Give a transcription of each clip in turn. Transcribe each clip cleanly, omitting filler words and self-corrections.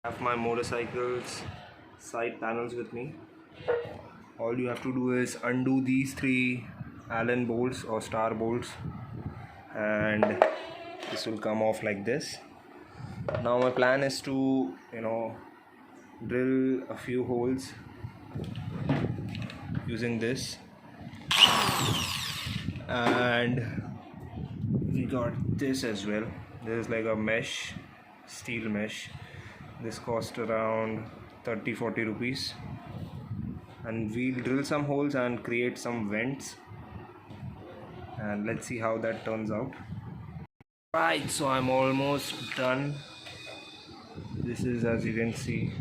I have my motorcycle's side panels with me. All you have to do is undo these three Allen bolts or star bolts, and this will come off like this. Now my plan is to drill a few holes using this, and we got this as well. This is like a mesh, steel mesh. This cost around 30-40 rupees, and we'll drill some holes and create some vents, and let's see how that turns out. Right, so I'm almost done. This is, as you can see,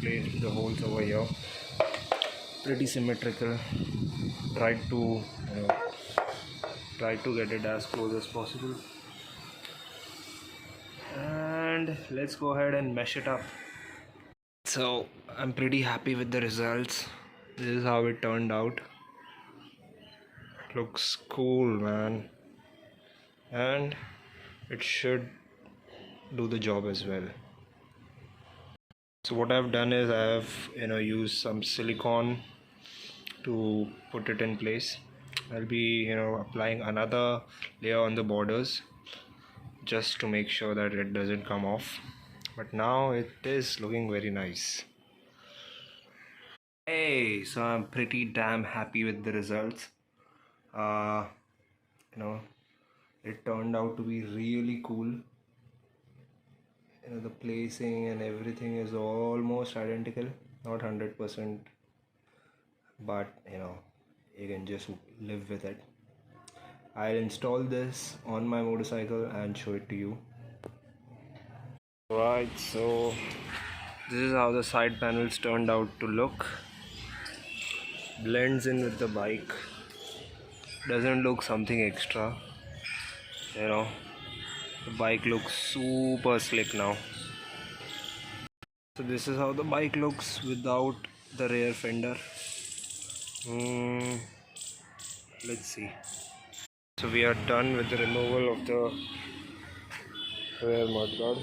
placed the holes over here, pretty symmetrical. Tried to get it as close as possible, and let's go ahead and mesh it up. So I'm pretty happy with the results. This is how it turned out. Looks cool, man, and it should do the job as well. So what I've done is I have used some silicone to put it in place. I'll be applying another layer on the borders just to make sure that it doesn't come off, but now it is looking very nice. Hey, so I'm pretty damn happy with the results. It turned out to be really cool. The placing and everything is almost identical, not 100%, but you can just live with it. I'll install this on my motorcycle and show it to you. Right, so this is how the side panels turned out to look. Blends in with the bike. Doesn't look something extra. The bike looks super slick now. So this is how the bike looks without the rear fender. Let's see. So we are done with the removal of the rear mudguard.